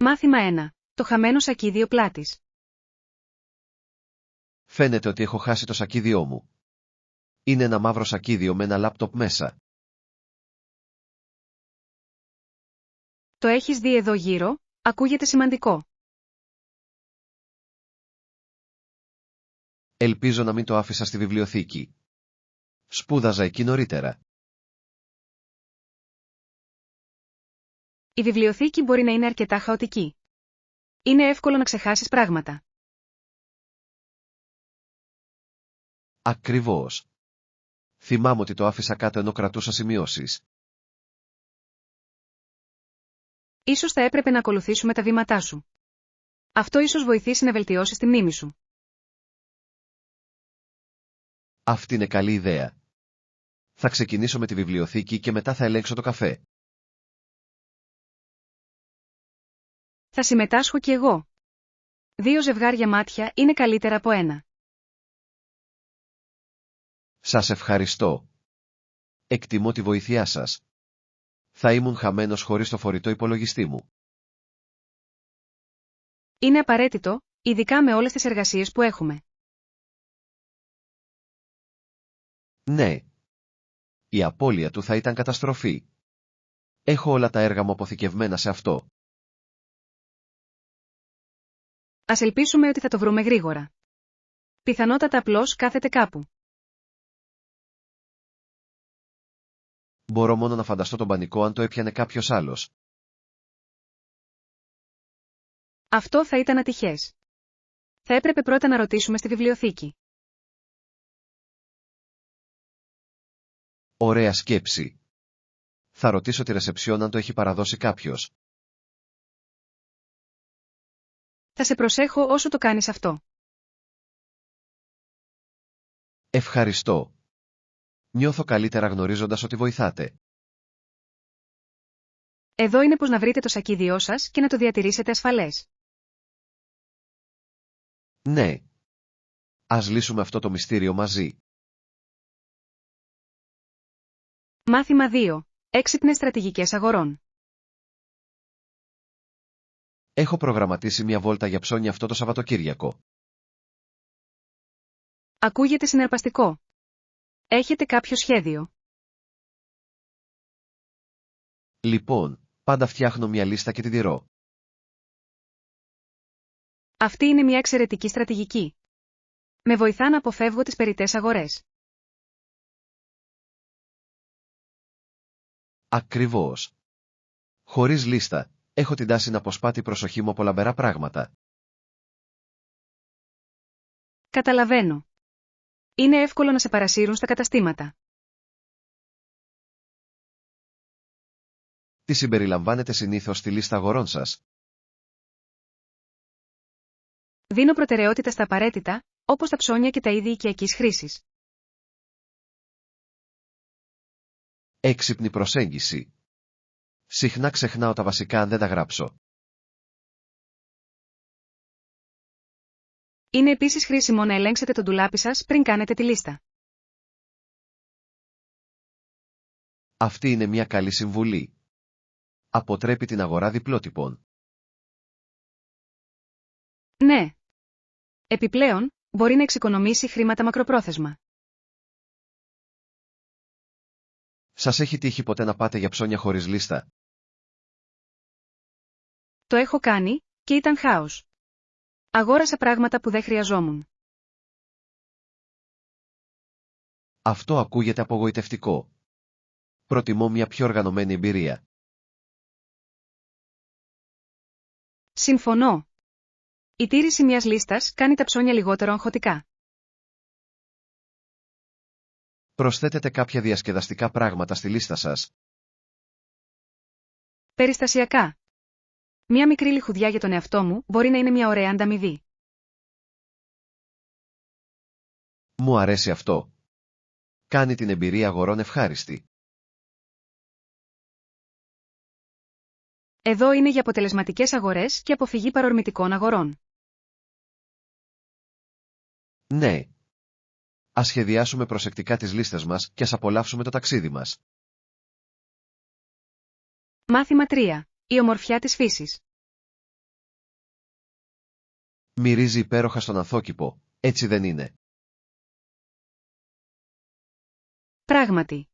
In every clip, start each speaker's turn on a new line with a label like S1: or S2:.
S1: Μάθημα 1. Το χαμένο σακίδιο πλάτης.
S2: Φαίνεται ότι έχω χάσει το σακίδιό μου. Είναι ένα μαύρο σακίδιο με ένα λάπτοπ μέσα.
S1: Το έχεις δει εδώ γύρω, ακούγεται σημαντικό.
S2: Ελπίζω να μην το άφησα στη βιβλιοθήκη. Σπούδαζα εκεί νωρίτερα.
S1: Η βιβλιοθήκη μπορεί να είναι αρκετά χαοτική. Είναι εύκολο να ξεχάσεις πράγματα.
S2: Ακριβώς. Θυμάμαι ότι το άφησα κάτω ενώ κρατούσα σημειώσεις.
S1: Ίσως θα έπρεπε να ακολουθήσουμε τα βήματά σου. Αυτό ίσως βοηθήσει να βελτιώσεις τη μνήμη σου.
S2: Αυτή είναι καλή ιδέα. Θα ξεκινήσω με τη βιβλιοθήκη και μετά θα ελέγξω το καφέ.
S1: Θα συμμετάσχω κι εγώ. 2 ζευγάρια μάτια είναι καλύτερα από 1.
S2: Σας ευχαριστώ. Εκτιμώ τη βοήθειά σας. Θα ήμουν χαμένος χωρίς το φορητό υπολογιστή μου.
S1: Είναι απαραίτητο, ειδικά με όλες τις εργασίες που έχουμε.
S2: Ναι. Η απώλεια του θα ήταν καταστροφή. Έχω όλα τα έργα μου αποθηκευμένα σε αυτό.
S1: Ας ελπίσουμε ότι θα το βρούμε γρήγορα. Πιθανότατα απλώς κάθεται κάπου.
S2: Μπορώ μόνο να φανταστώ τον πανικό αν το έπιανε κάποιος άλλος.
S1: Αυτό θα ήταν ατυχές. Θα έπρεπε πρώτα να ρωτήσουμε στη βιβλιοθήκη.
S2: Ωραία σκέψη. Θα ρωτήσω τη ρεσεψιόν αν το έχει παραδώσει κάποιος.
S1: Θα σε προσέχω όσο το κάνεις αυτό.
S2: Ευχαριστώ. Νιώθω καλύτερα γνωρίζοντας ότι βοηθάτε.
S1: Εδώ είναι πως να βρείτε το σακίδιό σας και να το διατηρήσετε ασφαλές.
S2: Ναι. Ας λύσουμε αυτό το μυστήριο μαζί.
S1: Μάθημα 2. Έξυπνες στρατηγικές αγορών.
S2: Έχω προγραμματίσει μια βόλτα για ψώνια αυτό το Σαββατοκύριακο.
S1: Ακούγεται συναρπαστικό. Έχετε κάποιο σχέδιο?
S2: Λοιπόν, πάντα φτιάχνω μια λίστα και τη τηρώ.
S1: Αυτή είναι μια εξαιρετική στρατηγική. Με βοηθά να αποφεύγω τις περιττές αγορές.
S2: Ακριβώς. Χωρίς λίστα, έχω την τάση να αποσπά την προσοχή μου από λαμπερά πράγματα.
S1: Καταλαβαίνω. Είναι εύκολο να σε παρασύρουν στα καταστήματα.
S2: Τι συμπεριλαμβάνετε συνήθως στη λίστα αγορών σας?
S1: Δίνω προτεραιότητα στα απαραίτητα, όπως τα ψώνια και τα είδη οικιακής χρήσης.
S2: Έξυπνη προσέγγιση. Συχνά ξεχνάω τα βασικά αν δεν τα γράψω.
S1: Είναι επίσης χρήσιμο να ελέγξετε το ντουλάπι σας πριν κάνετε τη λίστα.
S2: Αυτή είναι μια καλή συμβουλή. Αποτρέπει την αγορά διπλότυπων.
S1: Ναι. Επιπλέον, μπορεί να εξοικονομήσει χρήματα μακροπρόθεσμα.
S2: Σας έχει τύχει ποτέ να πάτε για ψώνια χωρίς λίστα?
S1: Το έχω κάνει, και ήταν χάος. Αγόρασα πράγματα που δεν χρειαζόμουν.
S2: Αυτό ακούγεται απογοητευτικό. Προτιμώ μια πιο οργανωμένη εμπειρία.
S1: Συμφωνώ. Η τήρηση μιας λίστας κάνει τα ψώνια λιγότερο αγχωτικά.
S2: Προσθέτετε κάποια διασκεδαστικά πράγματα στη λίστα σας.
S1: Περιστασιακά. Μια μικρή λιχουδιά για τον εαυτό μου μπορεί να είναι μια ωραία ανταμοιβή.
S2: Μου αρέσει αυτό. Κάνει την εμπειρία αγορών ευχάριστη.
S1: Εδώ είναι για αποτελεσματικές αγορές και αποφυγή παρορμητικών αγορών.
S2: Ναι. Ας σχεδιάσουμε προσεκτικά τις λίστες μας και ας απολαύσουμε το ταξίδι μας.
S1: Μάθημα 3. Η ομορφιά της φύσης.
S2: Μυρίζει υπέροχα στον ανθόκηπο, έτσι δεν είναι?
S1: Πράγματι.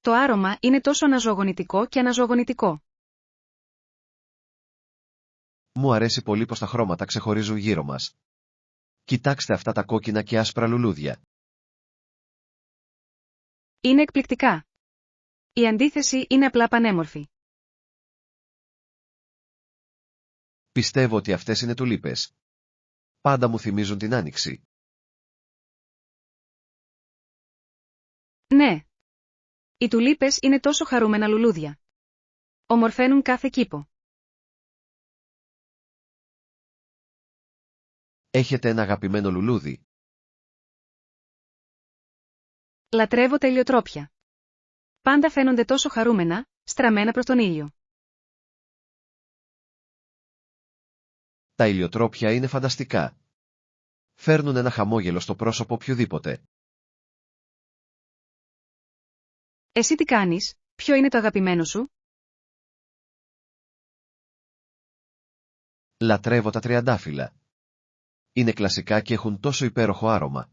S1: Το άρωμα είναι τόσο αναζωογονητικό και αναζωογονητικό.
S2: Μου αρέσει πολύ πως τα χρώματα ξεχωρίζουν γύρω μας. Κοιτάξτε αυτά τα κόκκινα και άσπρα λουλούδια.
S1: Είναι εκπληκτικά. Η αντίθεση είναι απλά πανέμορφη.
S2: Πιστεύω ότι αυτές είναι τουλίπες. Πάντα μου θυμίζουν την άνοιξη.
S1: Ναι. Οι τουλίπες είναι τόσο χαρούμενα λουλούδια. Ομορφαίνουν κάθε κήπο.
S2: Έχετε ένα αγαπημένο λουλούδι?
S1: Λατρεύω τα ηλιοτρόπια. Πάντα φαίνονται τόσο χαρούμενα, στραμμένα προς τον ήλιο.
S2: Τα ηλιοτρόπια είναι φανταστικά. Φέρνουν ένα χαμόγελο στο πρόσωπο οποιοδήποτε.
S1: Εσύ τι κάνεις, ποιο είναι το αγαπημένο σου?
S2: Λατρεύω τα τριαντάφυλλα. Είναι κλασικά και έχουν τόσο υπέροχο άρωμα.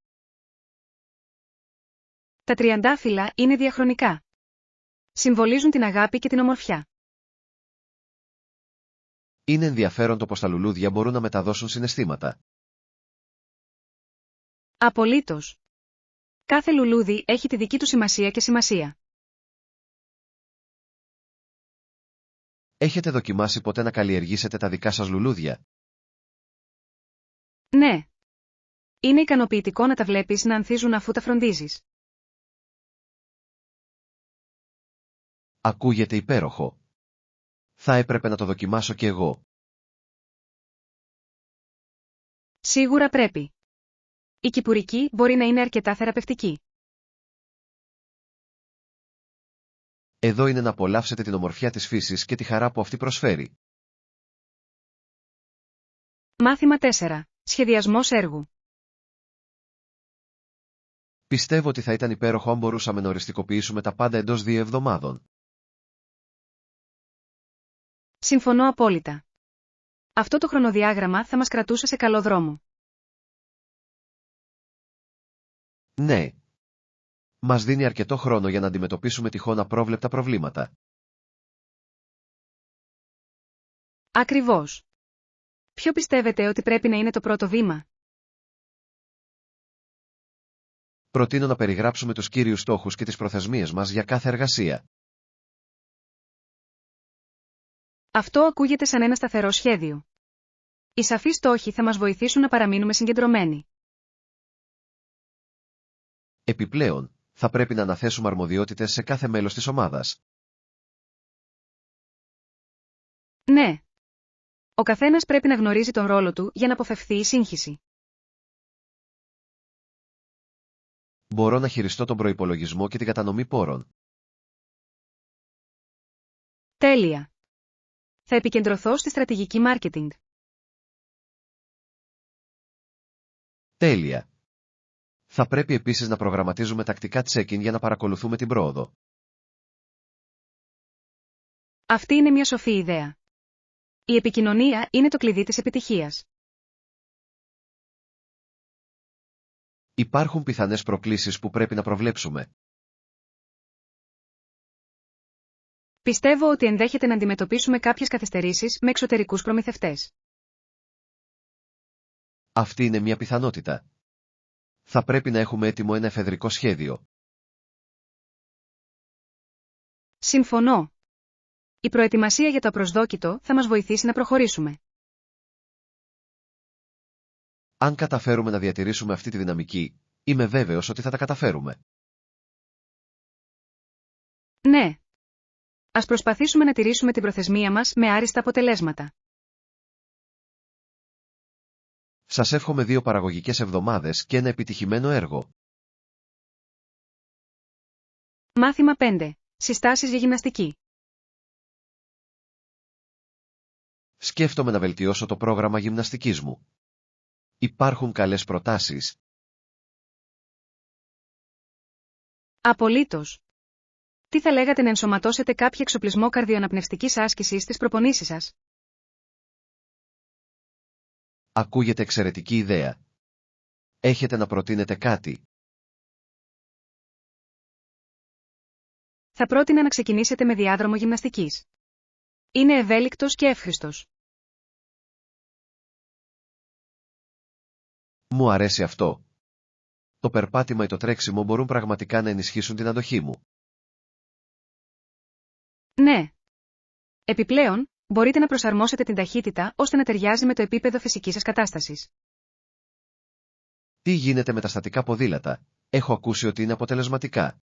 S1: Τα τριαντάφυλλα είναι διαχρονικά. Συμβολίζουν την αγάπη και την ομορφιά.
S2: Είναι ενδιαφέρον το πως τα λουλούδια μπορούν να μεταδώσουν συναισθήματα.
S1: Απολύτως. Κάθε λουλούδι έχει τη δική του σημασία και σημασία.
S2: Έχετε δοκιμάσει ποτέ να καλλιεργήσετε τα δικά σας λουλούδια?
S1: Ναι. Είναι ικανοποιητικό να τα βλέπεις να ανθίζουν αφού τα φροντίζεις.
S2: Ακούγεται υπέροχο. Θα έπρεπε να το δοκιμάσω κι εγώ.
S1: Σίγουρα πρέπει. Η κυπουρική μπορεί να είναι αρκετά θεραπευτική.
S2: Εδώ είναι να απολαύσετε την ομορφιά της φύσης και τη χαρά που αυτή προσφέρει.
S1: Μάθημα 4. Σχεδιασμός έργου.
S2: Πιστεύω ότι θα ήταν υπέροχο αν μπορούσαμε να οριστικοποιήσουμε τα πάντα εντός 2 εβδομάδων.
S1: Συμφωνώ απόλυτα. Αυτό το χρονοδιάγραμμα θα μας κρατούσε σε καλό δρόμο.
S2: Ναι. Μας δίνει αρκετό χρόνο για να αντιμετωπίσουμε τυχόν απρόβλεπτα προβλήματα.
S1: Ακριβώς. Ποιο πιστεύετε ότι πρέπει να είναι το πρώτο βήμα?
S2: Προτείνω να περιγράψουμε τους κύριους στόχους και τις προθεσμίες μας για κάθε εργασία.
S1: Αυτό ακούγεται σαν ένα σταθερό σχέδιο. Οι σαφείς στόχοι θα μας βοηθήσουν να παραμείνουμε συγκεντρωμένοι.
S2: Επιπλέον, θα πρέπει να αναθέσουμε αρμοδιότητες σε κάθε μέλος της ομάδας.
S1: Ναι. Ο καθένας πρέπει να γνωρίζει τον ρόλο του για να αποφευθεί η σύγχυση.
S2: Μπορώ να χειριστώ τον προϋπολογισμό και την κατανομή πόρων.
S1: Τέλεια. Θα επικεντρωθώ στη στρατηγική marketing.
S2: Τέλεια. Θα πρέπει επίσης να προγραμματίζουμε τακτικά check-in για να παρακολουθούμε την πρόοδο.
S1: Αυτή είναι μια σοφή ιδέα. Η επικοινωνία είναι το κλειδί της επιτυχίας.
S2: Υπάρχουν πιθανές προκλήσεις που πρέπει να προβλέψουμε.
S1: Πιστεύω ότι ενδέχεται να αντιμετωπίσουμε κάποιες καθυστερήσεις με εξωτερικούς προμηθευτές.
S2: Αυτή είναι μια πιθανότητα. Θα πρέπει να έχουμε έτοιμο ένα εφεδρικό σχέδιο.
S1: Συμφωνώ. Η προετοιμασία για το απροσδόκητο θα μας βοηθήσει να προχωρήσουμε.
S2: Αν καταφέρουμε να διατηρήσουμε αυτή τη δυναμική, είμαι βέβαιος ότι θα τα καταφέρουμε.
S1: Ναι. Ας προσπαθήσουμε να τηρήσουμε την προθεσμία μας με άριστα αποτελέσματα.
S2: Σας εύχομαι 2 παραγωγικές εβδομάδες και ένα επιτυχημένο έργο.
S1: Μάθημα 5. Συστάσεις για γυμναστική.
S2: Σκέφτομαι να βελτιώσω το πρόγραμμα γυμναστικής μου. Υπάρχουν καλές προτάσεις?
S1: Απολύτως. Τι θα λέγατε να ενσωματώσετε κάποιο εξοπλισμό καρδιοαναπνευστικής άσκησης στις προπονήσεις σας?
S2: Ακούγεται εξαιρετική ιδέα. Έχετε να προτείνετε κάτι?
S1: Θα πρότεινα να ξεκινήσετε με διάδρομο γυμναστικής. Είναι ευέλικτος και εύχριστος.
S2: Μου αρέσει αυτό. Το περπάτημα ή το τρέξιμο μπορούν πραγματικά να ενισχύσουν την αντοχή μου.
S1: Ναι. Επιπλέον, μπορείτε να προσαρμόσετε την ταχύτητα ώστε να ταιριάζει με το επίπεδο φυσικής σας κατάστασης.
S2: Τι γίνεται με τα στατικά ποδήλατα? Έχω ακούσει ότι είναι αποτελεσματικά.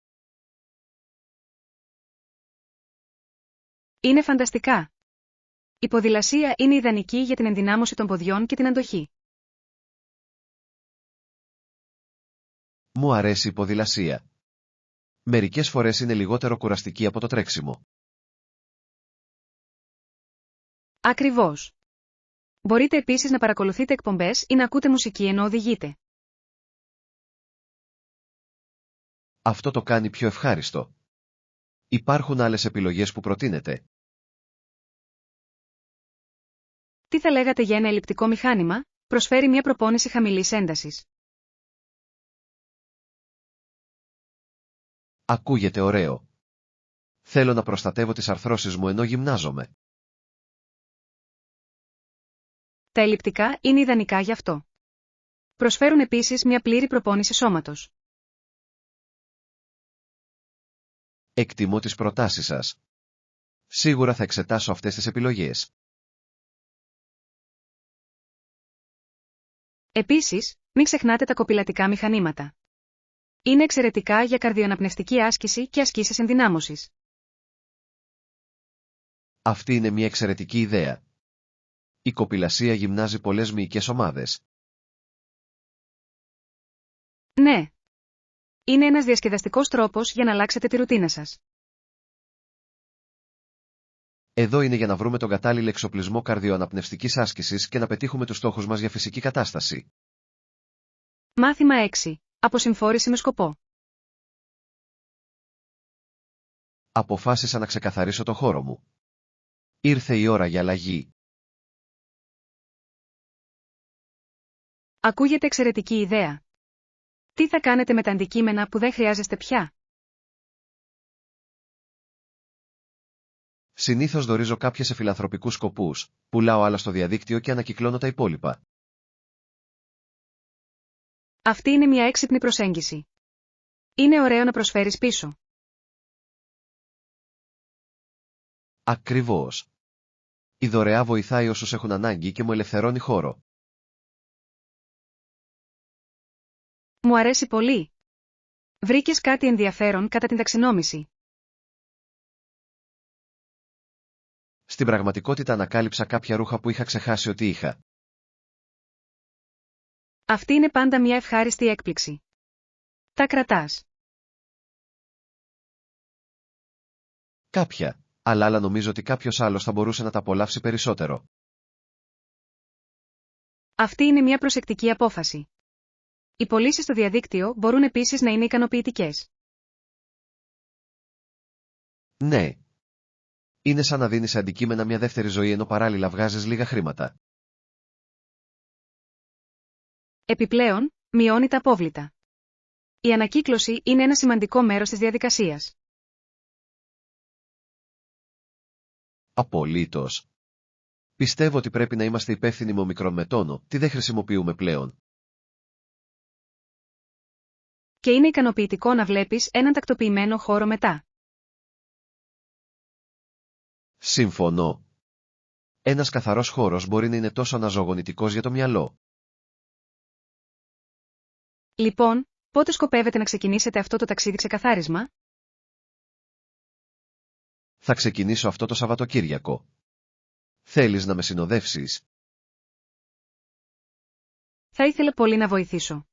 S1: Είναι φανταστικά. Η ποδηλασία είναι ιδανική για την ενδυνάμωση των ποδιών και την αντοχή.
S2: Μου αρέσει η ποδηλασία. Μερικές φορές είναι λιγότερο κουραστική από το τρέξιμο.
S1: Ακριβώς. Μπορείτε επίσης να παρακολουθείτε εκπομπές ή να ακούτε μουσική ενώ οδηγείτε.
S2: Αυτό το κάνει πιο ευχάριστο. Υπάρχουν άλλες επιλογές που προτείνετε?
S1: Τι θα λέγατε για ένα ελλειπτικό μηχάνημα? Προσφέρει μια προπόνηση χαμηλής έντασης.
S2: Ακούγεται ωραίο. Θέλω να προστατεύω τις αρθρώσεις μου ενώ γυμνάζομαι.
S1: Τα ελλειπτικά είναι ιδανικά γι' αυτό. Προσφέρουν επίσης μια πλήρη προπόνηση σώματος.
S2: Εκτιμώ τις προτάσεις σας. Σίγουρα θα εξετάσω αυτές τις επιλογές.
S1: Επίσης, μην ξεχνάτε τα κοπηλατικά μηχανήματα. Είναι εξαιρετικά για καρδιοαναπνευστική άσκηση και ασκήσεις ενδυνάμωσης.
S2: Αυτή είναι μια εξαιρετική ιδέα. Η κοπηλασία γυμνάζει πολλές μυϊκές ομάδες.
S1: Ναι. Είναι ένας διασκεδαστικός τρόπος για να αλλάξετε τη ρουτίνα σας.
S2: Εδώ είναι για να βρούμε τον κατάλληλο εξοπλισμό καρδιοαναπνευστικής άσκησης και να πετύχουμε τους στόχους μας για φυσική κατάσταση.
S1: Μάθημα 6. Αποσυμφόρηση με σκοπό.
S2: Αποφάσισα να ξεκαθαρίσω το χώρο μου. Ήρθε η ώρα για αλλαγή.
S1: Ακούγεται εξαιρετική ιδέα. Τι θα κάνετε με τα αντικείμενα που δεν χρειάζεστε πια?
S2: Συνήθως δωρίζω κάποια σε φιλανθρωπικούς σκοπούς, πουλάω άλλα στο διαδίκτυο και ανακυκλώνω τα υπόλοιπα.
S1: Αυτή είναι μια έξυπνη προσέγγιση. Είναι ωραίο να προσφέρεις πίσω.
S2: Ακριβώς. Η δωρεά βοηθάει όσους έχουν ανάγκη και μου ελευθερώνει χώρο.
S1: Μου αρέσει πολύ. Βρήκες κάτι ενδιαφέρον κατά την ταξινόμηση?
S2: Στην πραγματικότητα ανακάλυψα κάποια ρούχα που είχα ξεχάσει ότι είχα.
S1: Αυτή είναι πάντα μια ευχάριστη έκπληξη. Τα κρατάς.
S2: Κάποια, αλλά άλλα νομίζω ότι κάποιος άλλος θα μπορούσε να τα απολαύσει περισσότερο.
S1: Αυτή είναι μια προσεκτική απόφαση. Οι πωλήσεις στο διαδίκτυο μπορούν επίσης να είναι ικανοποιητικές.
S2: Ναι. Είναι σαν να δίνεις σε αντικείμενα μια δεύτερη ζωή ενώ παράλληλα βγάζεις λίγα χρήματα.
S1: Επιπλέον, μειώνει τα απόβλητα. Η ανακύκλωση είναι ένα σημαντικό μέρος της διαδικασίας.
S2: Απολύτως. Πιστεύω ότι πρέπει να είμαστε υπεύθυνοι με ομικρόν με τόνο, τι δεν χρησιμοποιούμε πλέον.
S1: Και είναι ικανοποιητικό να βλέπεις έναν τακτοποιημένο χώρο μετά.
S2: Συμφωνώ. Ένας καθαρός χώρος μπορεί να είναι τόσο αναζωογονητικός για το μυαλό.
S1: Λοιπόν, πότε σκοπεύετε να ξεκινήσετε αυτό το ταξίδι ξεκαθάρισμα?
S2: Θα ξεκινήσω αυτό το Σαββατοκύριακο. Θέλεις να με συνοδεύσεις?
S1: Θα ήθελα πολύ να βοηθήσω.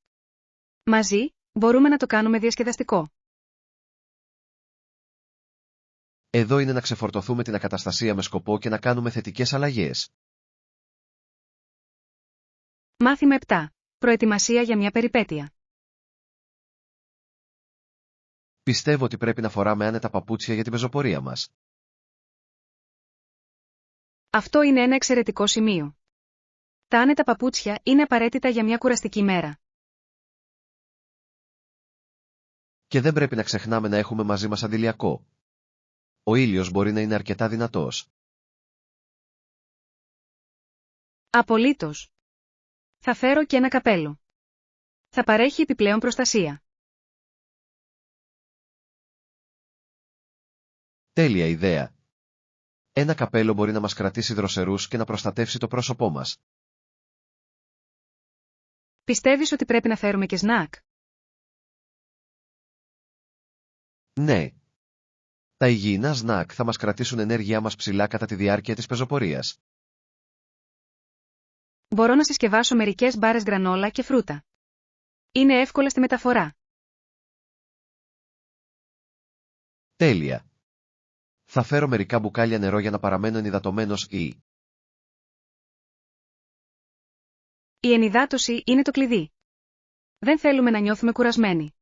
S1: Μαζί, μπορούμε να το κάνουμε διασκεδαστικό.
S2: Εδώ είναι να ξεφορτωθούμε την ακαταστασία με σκοπό και να κάνουμε θετικές αλλαγές.
S1: Μάθημα 7. Προετοιμασία για μια περιπέτεια.
S2: Πιστεύω ότι πρέπει να φοράμε άνετα παπούτσια για την πεζοπορία μας.
S1: Αυτό είναι ένα εξαιρετικό σημείο. Τα άνετα παπούτσια είναι απαραίτητα για μια κουραστική μέρα.
S2: Και δεν πρέπει να ξεχνάμε να έχουμε μαζί μας αντιλιακό. Ο ήλιος μπορεί να είναι αρκετά δυνατός.
S1: Απολύτως. Θα φέρω και ένα καπέλο. Θα παρέχει επιπλέον προστασία.
S2: Τέλεια ιδέα. Ένα καπέλο μπορεί να μας κρατήσει δροσερούς και να προστατεύσει το πρόσωπό μας.
S1: Πιστεύεις ότι πρέπει να φέρουμε και σνακ?
S2: Ναι. Τα υγιεινά σνακ θα μας κρατήσουν ενέργειά μας ψηλά κατά τη διάρκεια της πεζοπορίας.
S1: Μπορώ να συσκευάσω μερικές μπάρες γκρανόλα και φρούτα. Είναι εύκολα στη μεταφορά.
S2: Τέλεια. Θα φέρω μερικά μπουκάλια νερό για να παραμένω ενυδατωμένος ή...
S1: Η ενυδάτωση είναι το κλειδί. Δεν θέλουμε να νιώθουμε κουρασμένοι.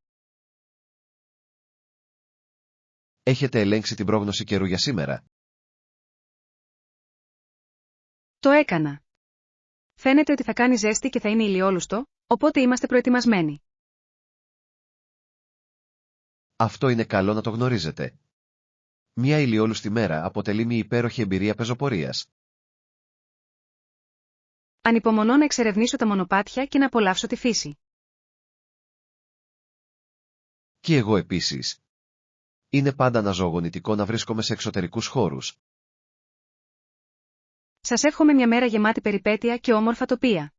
S2: Έχετε ελέγξει την πρόγνωση καιρού για σήμερα?
S1: Το έκανα. Φαίνεται ότι θα κάνει ζέστη και θα είναι ηλιόλουστο, οπότε είμαστε προετοιμασμένοι.
S2: Αυτό είναι καλό να το γνωρίζετε. Μια ηλιόλουστη μέρα αποτελεί μια υπέροχη εμπειρία πεζοπορίας.
S1: Ανυπομονώ να εξερευνήσω τα μονοπάτια και να απολαύσω τη φύση.
S2: Και εγώ επίσης. Είναι πάντα αναζωογονητικό να βρίσκομαι σε εξωτερικούς χώρους.
S1: Σας εύχομαι μια μέρα γεμάτη περιπέτεια και όμορφα τοπία.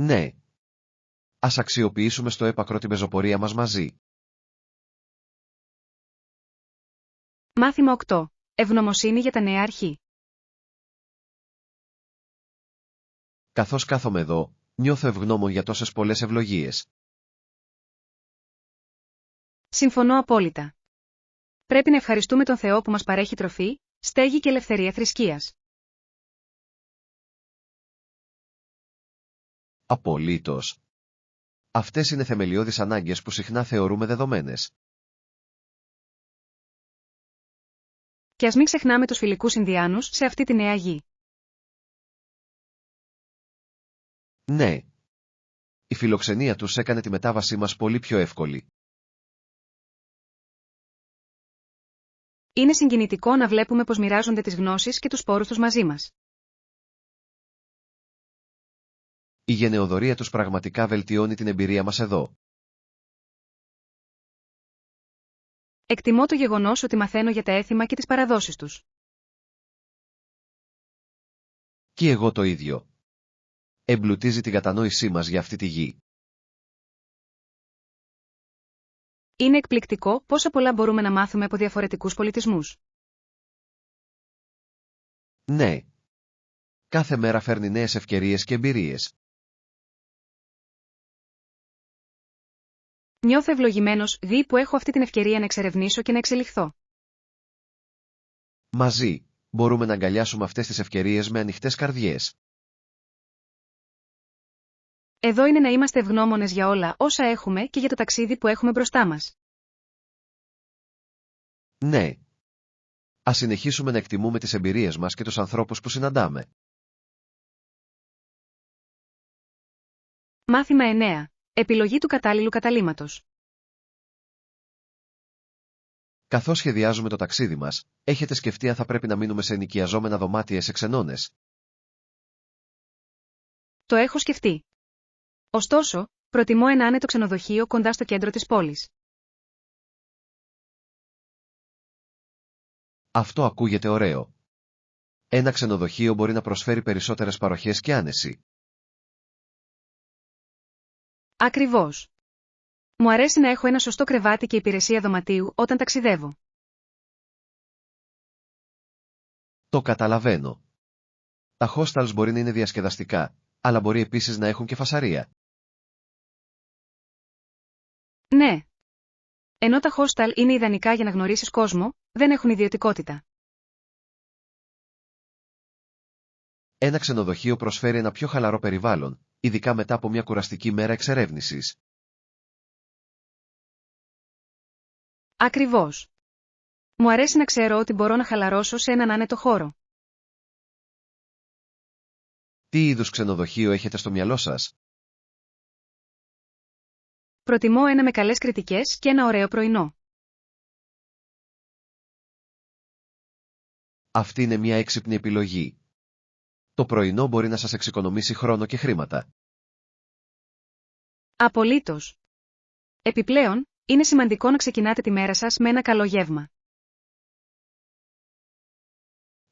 S2: Ναι. Ας αξιοποιήσουμε στο έπακρο την πεζοπορία μας μαζί.
S1: Μάθημα 8. Ευγνωμοσύνη για τα νέα αρχή.
S2: Καθώς κάθομαι εδώ, νιώθω ευγνώμων για τόσες πολλές ευλογίες.
S1: Συμφωνώ απόλυτα. Πρέπει να ευχαριστούμε τον Θεό που μας παρέχει τροφή, στέγη και ελευθερία θρησκείας.
S2: Απολύτως. Αυτές είναι θεμελιώδεις ανάγκες που συχνά θεωρούμε δεδομένες.
S1: Και ας μην ξεχνάμε τους φιλικούς Ινδιάνους σε αυτή τη νέα γη.
S2: Ναι. Η φιλοξενία τους έκανε τη μετάβασή μας πολύ πιο εύκολη.
S1: Είναι συγκινητικό να βλέπουμε πως μοιράζονται τις γνώσεις και τους σπόρους τους μαζί μας.
S2: Η γενεοδορία τους πραγματικά βελτιώνει την εμπειρία μας εδώ.
S1: Εκτιμώ το γεγονός ότι μαθαίνω για τα έθιμα και τις παραδόσεις τους.
S2: Και εγώ το ίδιο. Εμπλουτίζει την κατανόησή μας για αυτή τη γη.
S1: Είναι εκπληκτικό πόσα πολλά μπορούμε να μάθουμε από διαφορετικούς πολιτισμούς.
S2: Ναι. Κάθε μέρα φέρνει νέες ευκαιρίες και εμπειρίες.
S1: Νιώθω ευλογημένος δι' που έχω αυτή την ευκαιρία να εξερευνήσω και να εξελιχθώ.
S2: Μαζί, μπορούμε να αγκαλιάσουμε αυτές τις ευκαιρίες με ανοιχτές καρδιές.
S1: Εδώ είναι να είμαστε ευγνώμονες για όλα όσα έχουμε και για το ταξίδι που έχουμε μπροστά μας.
S2: Ναι. Ας συνεχίσουμε να εκτιμούμε τις εμπειρίες μας και τους ανθρώπους που συναντάμε.
S1: Μάθημα 9. Επιλογή του κατάλληλου καταλύματος.
S2: Καθώς σχεδιάζουμε το ταξίδι μας, έχετε σκεφτεί αν θα πρέπει να μείνουμε σε ενοικιαζόμενα δωμάτια σε ξενώνες?
S1: Το έχω σκεφτεί. Ωστόσο, προτιμώ ένα άνετο ξενοδοχείο κοντά στο κέντρο της πόλης.
S2: Αυτό ακούγεται ωραίο. Ένα ξενοδοχείο μπορεί να προσφέρει περισσότερες παροχές και άνεση.
S1: Ακριβώς. Μου αρέσει να έχω ένα σωστό κρεβάτι και υπηρεσία δωματίου όταν ταξιδεύω.
S2: Το καταλαβαίνω. Τα hostels μπορεί να είναι διασκεδαστικά, αλλά μπορεί επίσης να έχουν και φασαρία.
S1: Ναι. Ενώ τα hostel είναι ιδανικά για να γνωρίσεις κόσμο, δεν έχουν ιδιωτικότητα.
S2: Ένα ξενοδοχείο προσφέρει ένα πιο χαλαρό περιβάλλον, ειδικά μετά από μια κουραστική μέρα εξερεύνησης.
S1: Ακριβώς. Μου αρέσει να ξέρω ότι μπορώ να χαλαρώσω σε έναν άνετο χώρο.
S2: Τι είδους ξενοδοχείο έχετε στο μυαλό σας?
S1: Προτιμώ ένα με καλές κριτικές και ένα ωραίο πρωινό.
S2: Αυτή είναι μια έξυπνη επιλογή. Το πρωινό μπορεί να σας εξοικονομήσει χρόνο και χρήματα.
S1: Απολύτως. Επιπλέον, είναι σημαντικό να ξεκινάτε τη μέρα σας με ένα καλό γεύμα.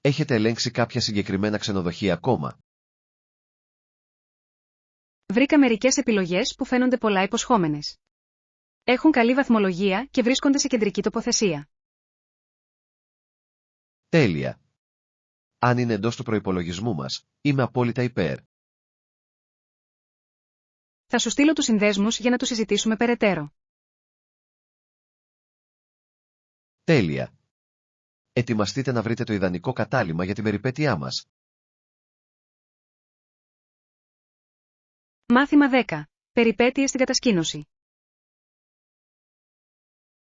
S2: Έχετε ελέγξει κάποια συγκεκριμένα ξενοδοχεία ακόμα?
S1: Βρήκα μερικές επιλογές που φαίνονται πολλά υποσχόμενες. Έχουν καλή βαθμολογία και βρίσκονται σε κεντρική τοποθεσία.
S2: Τέλεια. Αν είναι εντός του προϋπολογισμού μας, είμαι απόλυτα υπέρ.
S1: Θα σου στείλω τους συνδέσμους για να τους συζητήσουμε περαιτέρω.
S2: Τέλεια. Ετοιμαστείτε να βρείτε το ιδανικό κατάλημα για την περιπέτειά μας.
S1: Μάθημα 10. Περιπέτειες στην κατασκήνωση.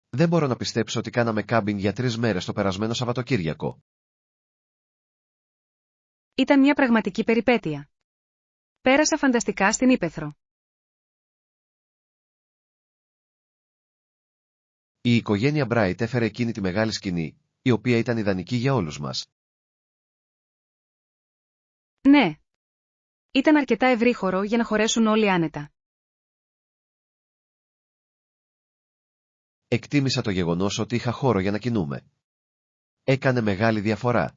S2: Δεν μπορώ να πιστέψω ότι κάναμε κάμπινγκ για 3 μέρες το περασμένο Σαββατοκύριακο.
S1: Ήταν μια πραγματική περιπέτεια. Πέρασα φανταστικά στην ύπαιθρο.
S2: Η οικογένεια Μπράιτ έφερε εκείνη τη μεγάλη σκηνή, η οποία ήταν ιδανική για όλους μας.
S1: Ναι. Ήταν αρκετά ευρύχωρο για να χωρέσουν όλοι άνετα.
S2: Εκτίμησα το γεγονός ότι είχα χώρο για να κινούμε. Έκανε μεγάλη διαφορά.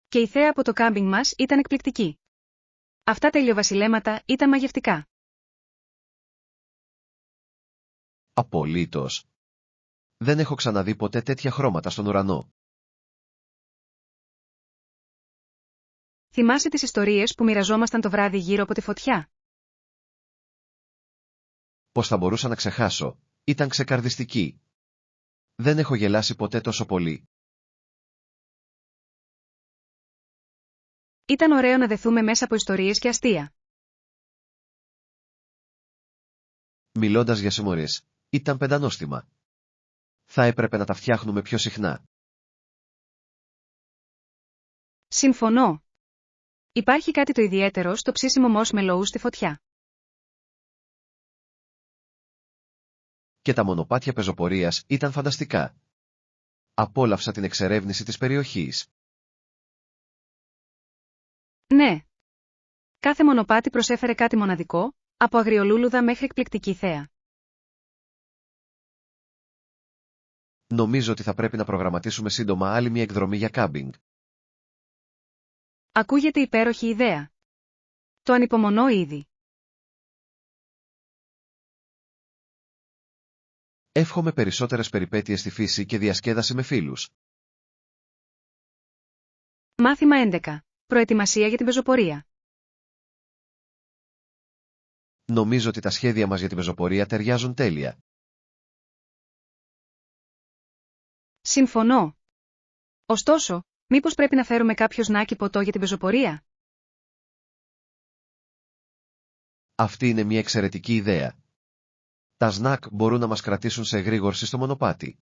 S1: Και η θέα από το κάμπινγκ μας ήταν εκπληκτική. Αυτά τα ηλιοβασιλέματα ήταν μαγευτικά.
S2: Απολύτως. Δεν έχω ξαναδεί ποτέ τέτοια χρώματα στον ουρανό.
S1: Θυμάσαι τις ιστορίες που μοιραζόμασταν το βράδυ γύρω από τη φωτιά?
S2: Πώς θα μπορούσα να ξεχάσω? Ήταν ξεκαρδιστική. Δεν έχω γελάσει ποτέ τόσο πολύ.
S1: Ήταν ωραίο να δεθούμε μέσα από ιστορίες και αστεία.
S2: Μιλώντας για συμμορίες, ήταν πεντανόστιμα. Θα έπρεπε να τα φτιάχνουμε πιο συχνά.
S1: Συμφωνώ. Υπάρχει κάτι το ιδιαίτερο στο ψήσιμο marshmallow στη φωτιά.
S2: Και τα μονοπάτια πεζοπορίας ήταν φανταστικά. Απόλαυσα την εξερεύνηση της περιοχής.
S1: Ναι. Κάθε μονοπάτι προσέφερε κάτι μοναδικό, από αγριολούλουδα μέχρι εκπληκτική θέα.
S2: Νομίζω ότι θα πρέπει να προγραμματίσουμε σύντομα άλλη μια εκδρομή για κάμπινγκ.
S1: Ακούγεται υπέροχη ιδέα. Το ανυπομονώ ήδη.
S2: Εύχομαι περισσότερες περιπέτειες στη φύση και διασκέδαση με φίλους.
S1: Μάθημα 11. Προετοιμασία για την πεζοπορία.
S2: Νομίζω ότι τα σχέδια μας για την πεζοπορία ταιριάζουν τέλεια.
S1: Συμφωνώ. Ωστόσο, μήπως πρέπει να φέρουμε κάποιο σνάκι ποτό για την πεζοπορία?
S2: Αυτή είναι μια εξαιρετική ιδέα. Τα σνακ μπορούν να μας κρατήσουν σε εγρήγορση στο μονοπάτι.